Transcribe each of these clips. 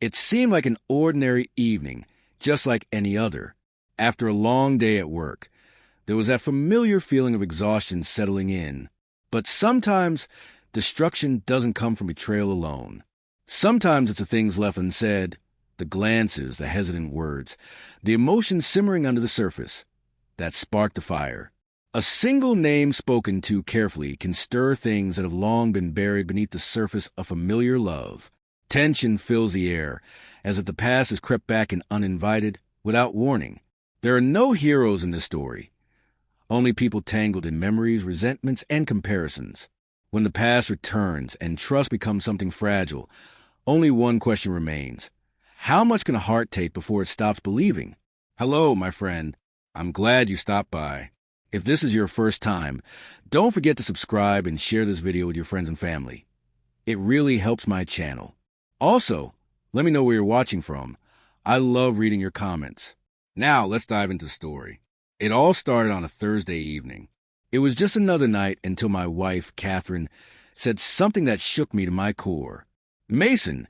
It seemed like an ordinary evening, just like any other. After a long day at work, there was that familiar feeling of exhaustion settling in. But sometimes, destruction doesn't come from betrayal alone. Sometimes it's the things left unsaid, the glances, the hesitant words, the emotions simmering under the surface, that spark the fire. A single name spoken too carefully can stir things that have long been buried beneath the surface of familiar love. Tension fills the air, as if the past has crept back in uninvited, without warning. There are no heroes in this story, only people tangled in memories, resentments, and comparisons. When the past returns and trust becomes something fragile, only one question remains. How much can a heart take before it stops believing? Hello, my friend. I'm glad you stopped by. If this is your first time, don't forget to subscribe and share this video with your friends and family. It really helps my channel. Also, let me know where you're watching from. I love reading your comments. Now, let's dive into the story. It all started on a Thursday evening. It was just another night until my wife, Catherine, said something that shook me to my core. "Mason,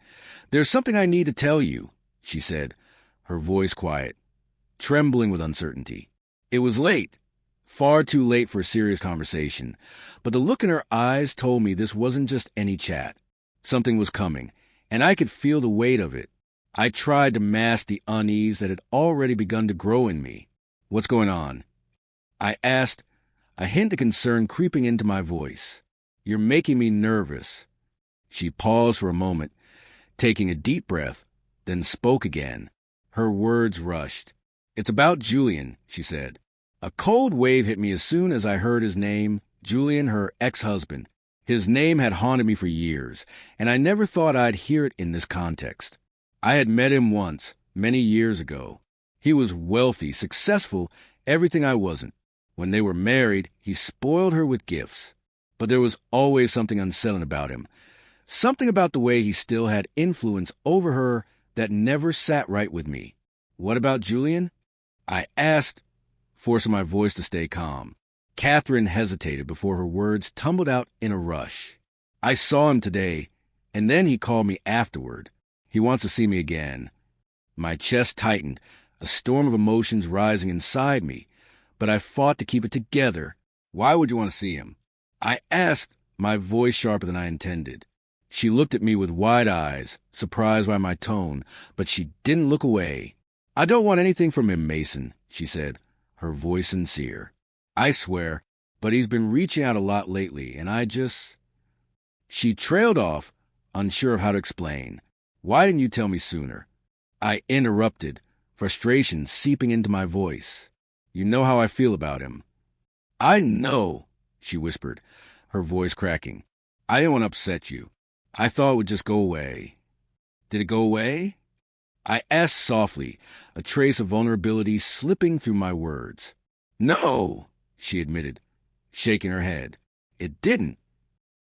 there's something I need to tell you," she said, her voice quiet, trembling with uncertainty. It was late. Far too late for a serious conversation, but the look in her eyes told me this wasn't just any chat. Something was coming, and I could feel the weight of it. I tried to mask the unease that had already begun to grow in me. "What's going on?" I asked, a hint of concern creeping into my voice. "You're making me nervous." She paused for a moment, taking a deep breath, then spoke again. Her words rushed. "It's about Julian," she said. A cold wave hit me as soon as I heard his name, Julian, her ex-husband. His name had haunted me for years, and I never thought I'd hear it in this context. I had met him once, many years ago. He was wealthy, successful, everything I wasn't. When they were married, he spoiled her with gifts. But there was always something unsettling about him. Something about the way he still had influence over her that never sat right with me. "What about Julian?" I asked, forcing my voice to stay calm. Catherine hesitated before her words tumbled out in a rush. "I saw him today, and then he called me afterward. He wants to see me again." My chest tightened, a storm of emotions rising inside me, but I fought to keep it together. "Why would you want to see him?" I asked, my voice sharper than I intended. She looked at me with wide eyes, surprised by my tone, but she didn't look away. "I don't want anything from him, Mason," she said, her voice sincere. "I swear, but he's been reaching out a lot lately, and I just—" She trailed off, unsure of how to explain. "Why didn't you tell me sooner?" I interrupted, frustration seeping into my voice. "You know how I feel about him." "I know," she whispered, her voice cracking. "I didn't want to upset you. I thought it would just go away." "Did it go away?" I asked softly, a trace of vulnerability slipping through my words. "No," she admitted, shaking her head. "It didn't."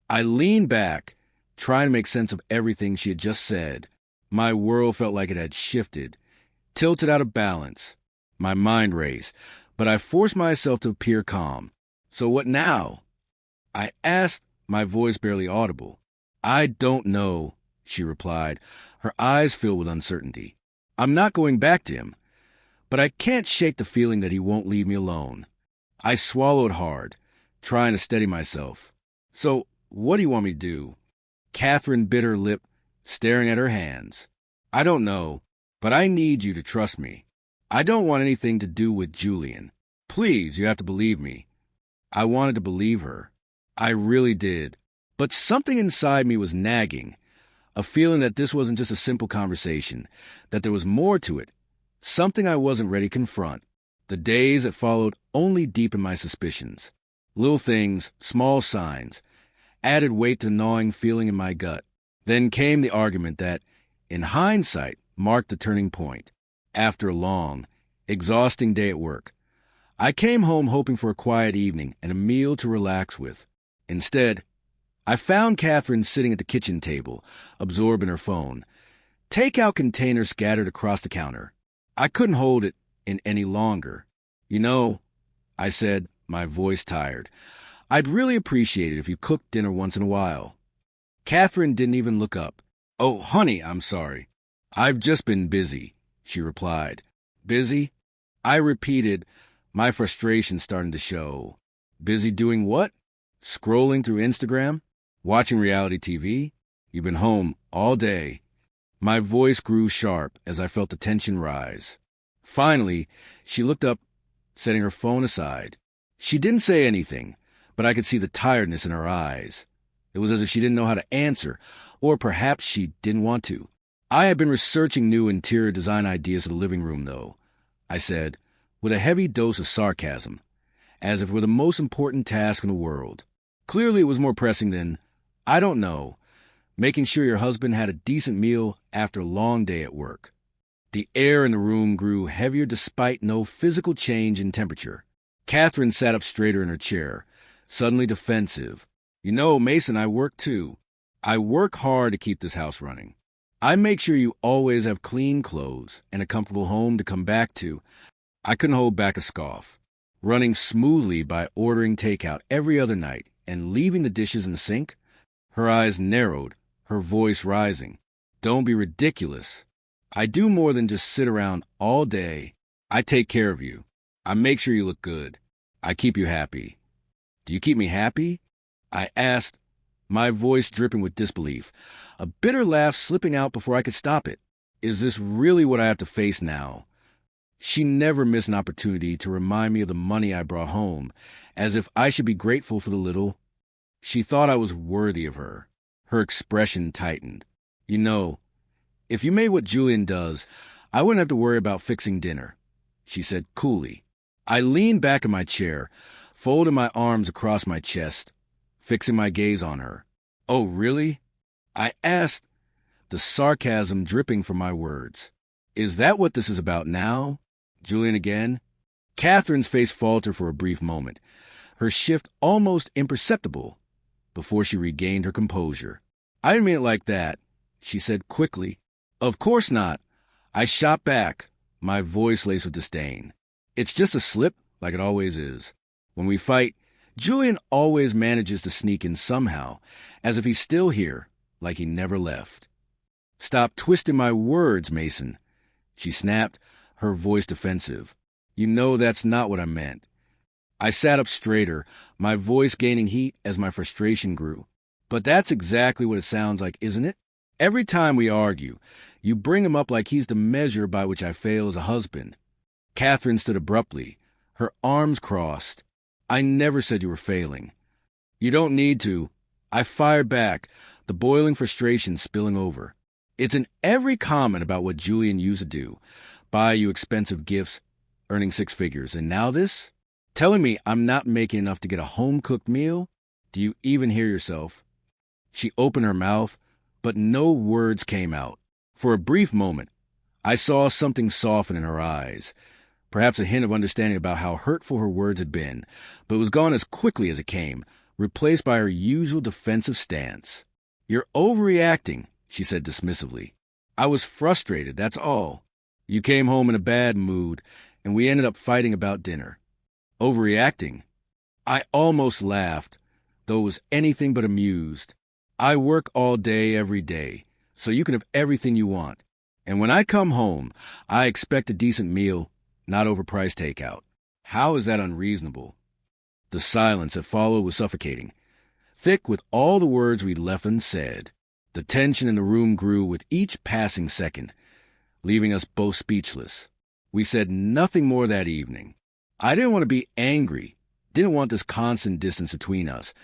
I leaned back, trying to make sense of everything she had just said. My world felt like it had shifted, tilted out of balance. My mind raced, but I forced myself to appear calm. "So what now?" I asked, my voice barely audible. "I don't know," she replied, her eyes filled with uncertainty. "I'm not going back to him, but I can't shake the feeling that he won't leave me alone." I swallowed hard, trying to steady myself. "So, what do you want me to do?" Catherine bit her lip, staring at her hands. "I don't know, but I need you to trust me. I don't want anything to do with Julian. Please, you have to believe me." I wanted to believe her. I really did. But something inside me was nagging, a feeling that this wasn't just a simple conversation, that there was more to it, something I wasn't ready to confront. The days that followed only deepened my suspicions. Little things, small signs, added weight to the gnawing feeling in my gut. Then came the argument that, in hindsight, marked the turning point. After a long, exhausting day at work, I came home hoping for a quiet evening and a meal to relax with. Instead, I found Catherine sitting at the kitchen table, absorbed in her phone, takeout containers scattered across the counter. I couldn't hold it in any longer. "You know," I said, my voice tired, "I'd really appreciate it if you cooked dinner once in a while." Catherine didn't even look up. "Oh, honey, I'm sorry." "I've just been busy," she replied. "Busy?" I repeated, my frustration starting to show. "Busy doing what? Scrolling through Instagram? Watching reality TV? You've been home all day." My voice grew sharp as I felt the tension rise. Finally, she looked up, setting her phone aside. She didn't say anything, but I could see the tiredness in her eyes. It was as if she didn't know how to answer, or perhaps she didn't want to. "I have been researching new interior design ideas for the living room, though," I said, with a heavy dose of sarcasm, as if it were the most important task in the world. Clearly it was more pressing than, I don't know, making sure your husband had a decent meal after a long day at work. The air in the room grew heavier despite no physical change in temperature. Catherine sat up straighter in her chair, suddenly defensive. "You know, Mason, I work too. I work hard to keep this house running. I make sure you always have clean clothes and a comfortable home to come back to." I couldn't hold back a scoff. Running smoothly by ordering takeout every other night and leaving the dishes in the sink? Her eyes narrowed, her voice rising. "Don't be ridiculous. I do more than just sit around all day. I take care of you. I make sure you look good. I keep you happy." "Do you keep me happy?" I asked, my voice dripping with disbelief, a bitter laugh slipping out before I could stop it. Is this really what I have to face now? She never missed an opportunity to remind me of the money I brought home, as if I should be grateful for the little. She thought I was worthy of her. Her expression tightened. "You know, if you made what Julian does, I wouldn't have to worry about fixing dinner," she said coolly. I leaned back in my chair, folded my arms across my chest, fixing my gaze on her. "Oh, really?" I asked, the sarcasm dripping from my words. "Is that what this is about now? Julian again?" Catherine's face faltered for a brief moment, her shift almost imperceptible, before she regained her composure. "I didn't mean it like that," she said quickly. "Of course not." I shot back, my voice laced with disdain. "It's just a slip, like it always is. When we fight, Julian always manages to sneak in somehow, as if he's still here, like he never left." "Stop twisting my words, Mason," she snapped, her voice defensive. "You know that's not what I meant." I sat up straighter, my voice gaining heat as my frustration grew. "But that's exactly what it sounds like, isn't it? Every time we argue, you bring him up like he's the measure by which I fail as a husband." Catherine stood abruptly, her arms crossed. "I never said you were failing." "You don't need to." I fired back, the boiling frustration spilling over. "It's in every comment about what Julian used to do. Buy you expensive gifts, earning six figures, and now this? Telling me I'm not making enough to get a home-cooked meal? Do you even hear yourself?" She opened her mouth, but no words came out. For a brief moment, I saw something soften in her eyes, perhaps a hint of understanding about how hurtful her words had been, but it was gone as quickly as it came, replaced by her usual defensive stance. "You're overreacting," she said dismissively. "I was frustrated, that's all. You came home in a bad mood, and we ended up fighting about dinner." "Overreacting?" I almost laughed, though it was anything but amused. "I work all day, every day, so you can have everything you want. And when I come home, I expect a decent meal, not overpriced takeout. How is that unreasonable?" The silence that followed was suffocating, thick with all the words we'd left unsaid. The tension in the room grew with each passing second, leaving us both speechless. We said nothing more that evening. I didn't want to be angry, didn't want this constant distance between us,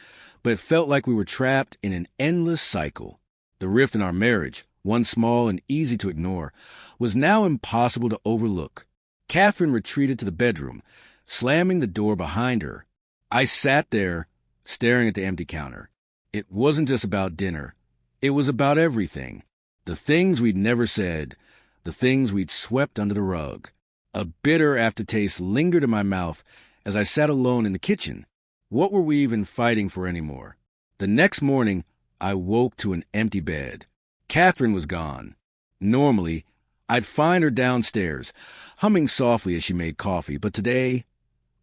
but it felt like we were trapped in an endless cycle. The rift in our marriage, once small and easy to ignore, was now impossible to overlook. Catherine retreated to the bedroom, slamming the door behind her. I sat there, staring at the empty counter. It wasn't just about dinner. It was about everything. The things we'd never said, the things we'd swept under the rug. A bitter aftertaste lingered in my mouth as I sat alone in the kitchen. What were we even fighting for anymore? The next morning, I woke to an empty bed. Catherine was gone. Normally, I'd find her downstairs, humming softly as she made coffee, but today,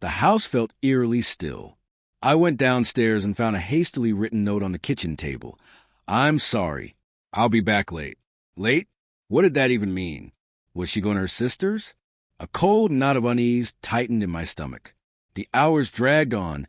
the house felt eerily still. I went downstairs and found a hastily written note on the kitchen table. "I'm sorry. I'll be back late." "Late?" What did that even mean? Was she going to her sister's? A cold knot of unease tightened in my stomach. The hours dragged on,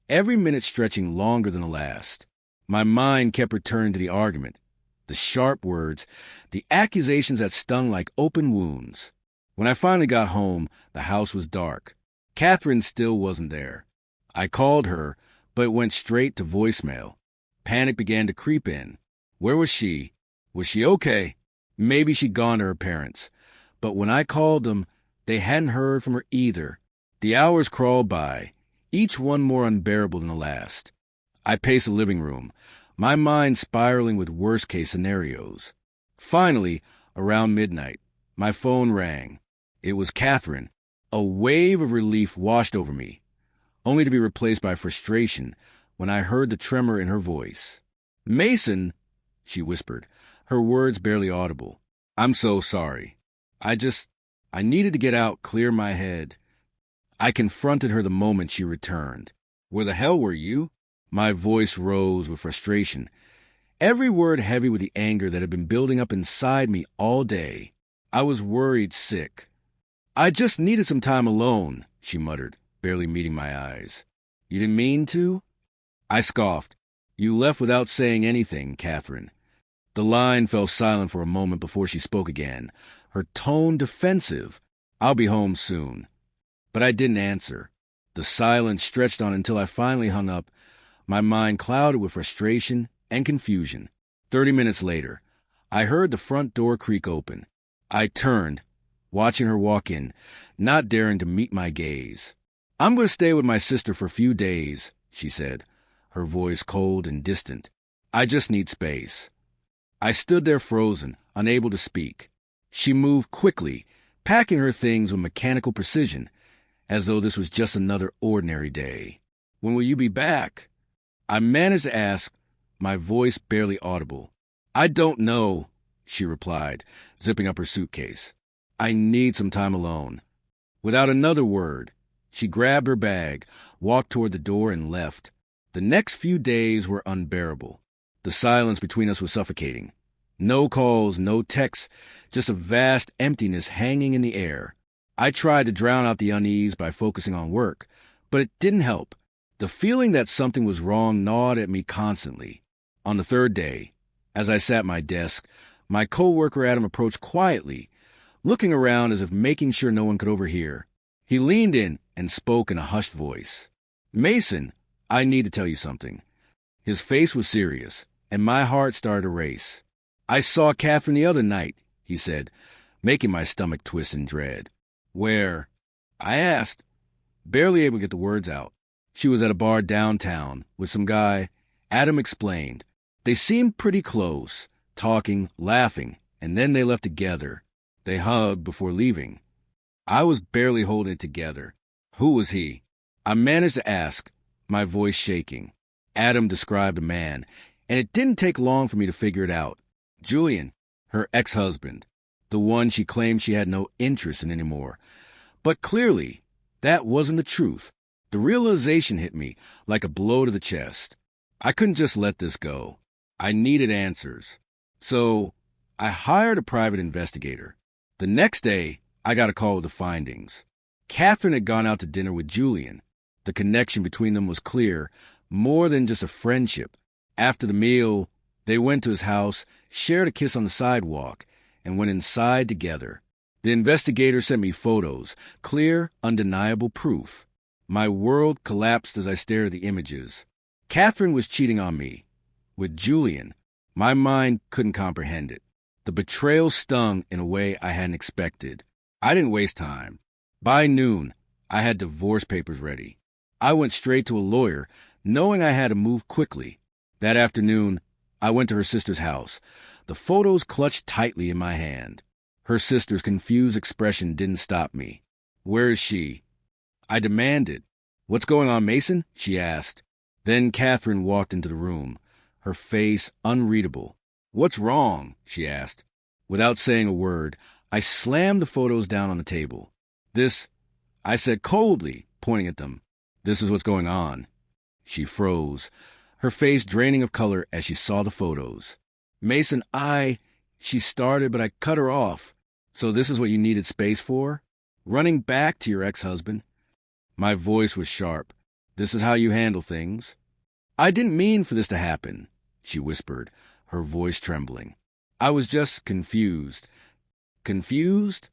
every minute stretching longer than the last. My mind kept returning to the argument, the sharp words, the accusations that stung like open wounds. When I finally got home, the house was dark. Catherine still wasn't there. I called her, but it went straight to voicemail. Panic began to creep in. Where was she? Was she okay? Maybe she'd gone to her parents. But when I called them, they hadn't heard from her either. The hours crawled by, each one more unbearable than the last. I paced the living room, my mind spiraling with worst-case scenarios. Finally, around midnight, my phone rang. It was Catherine. A wave of relief washed over me, only to be replaced by frustration when I heard the tremor in her voice. "Mason," she whispered, her words barely audible. "I'm so sorry. I needed to get out, clear my head." I confronted her the moment she returned. "Where the hell were you?" My voice rose with frustration, every word heavy with the anger that had been building up inside me all day. I was worried sick. "I just needed some time alone," she muttered, barely meeting my eyes. "You didn't mean to?" I scoffed. "You left without saying anything, Catherine." The line fell silent for a moment before she spoke again, her tone defensive. "I'll be home soon." But I didn't answer. The silence stretched on until I finally hung up, my mind clouded with frustration and confusion. 30 minutes later, I heard the front door creak open. I turned, watching her walk in, not daring to meet my gaze. "I'm going to stay with my sister for a few days," she said, her voice cold and distant. "I just need space." I stood there frozen, unable to speak. She moved quickly, packing her things with mechanical precision, as though this was just another ordinary day. "When will you be back?" I managed to ask, my voice barely audible. "I don't know," she replied, zipping up her suitcase. "I need some time alone." Without another word, she grabbed her bag, walked toward the door, and left. The next few days were unbearable. The silence between us was suffocating. No calls, no texts, just a vast emptiness hanging in the air. I tried to drown out the unease by focusing on work, but it didn't help. The feeling that something was wrong gnawed at me constantly. On the third day, as I sat at my desk, my coworker Adam approached quietly, looking around as if making sure no one could overhear. He leaned in and spoke in a hushed voice. "Mason, I need to tell you something." His face was serious, and my heart started to race. "I saw Catherine the other night," he said, making my stomach twist in dread. "Where?" I asked, barely able to get the words out. "She was at a bar downtown with some guy," Adam explained. "They seemed pretty close, talking, laughing, and then they left together. They hugged before leaving." I was barely holding it together. "Who was he?" I managed to ask, my voice shaking. Adam described a man, and it didn't take long for me to figure it out. Julian, her ex-husband, the one she claimed she had no interest in anymore. But clearly, that wasn't the truth. The realization hit me like a blow to the chest. I couldn't just let this go. I needed answers. So I hired a private investigator. The next day, I got a call with the findings. Catherine had gone out to dinner with Julian. The connection between them was clear, more than just a friendship. After the meal, they went to his house, shared a kiss on the sidewalk, and went inside together. The investigator sent me photos, clear, undeniable proof. My world collapsed as I stared at the images. Catherine was cheating on me. With Julian, my mind couldn't comprehend it. The betrayal stung in a way I hadn't expected. I didn't waste time. By noon, I had divorce papers ready. I went straight to a lawyer, knowing I had to move quickly. That afternoon, I went to her sister's house, the photos clutched tightly in my hand. Her sister's confused expression didn't stop me. "Where is she?" I demanded. "What's going on, Mason?" she asked. Then Catherine walked into the room, her face unreadable. "What's wrong?" she asked. Without saying a word, I slammed the photos down on the table. "This," I said coldly, pointing at them. "This is what's going on." She froze, her face draining of color as she saw the photos. "Mason, She started, but I cut her off. So this is what you needed space for? Running back to your ex-husband? My voice was sharp. This is how you handle things? I didn't mean for this to happen, she whispered, her voice trembling. I was just confused. Confused?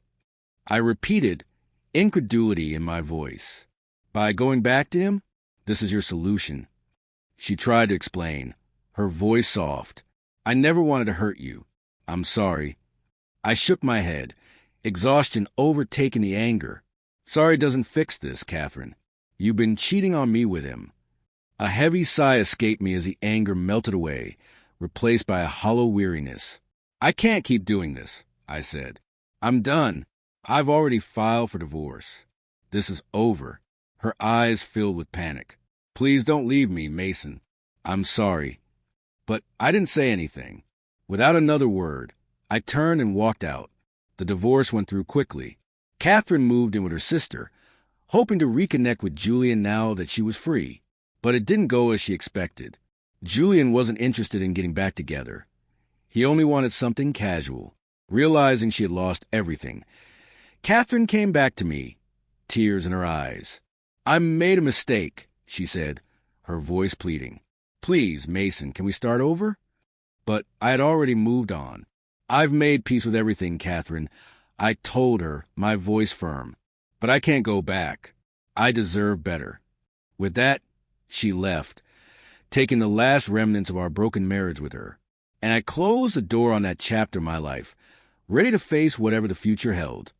I repeated, incredulity in my voice. By going back to him? This is your solution. She tried to explain, her voice soft. I never wanted to hurt you. I'm sorry. I shook my head, exhaustion overtaking the anger. Sorry doesn't fix this, Catherine. You've been cheating on me with him. A heavy sigh escaped me as the anger melted away, replaced by a hollow weariness. I can't keep doing this, I said. I'm done. I've already filed for divorce. This is over. Her eyes filled with panic. Please don't leave me, Mason. I'm sorry. But I didn't say anything. Without another word, I turned and walked out. The divorce went through quickly. Catherine moved in with her sister, hoping to reconnect with Julian now that she was free. But it didn't go as she expected. Julian wasn't interested in getting back together. He only wanted something casual. Realizing she had lost everything, Catherine came back to me, tears in her eyes. I made a mistake, she said, her voice pleading. Please, Mason, can we start over? But I had already moved on. I've made peace with everything, Catherine. I told her, my voice firm. But I can't go back. I deserve better. With that, she left, taking the last remnants of our broken marriage with her. And I closed the door on that chapter of my life, ready to face whatever the future held.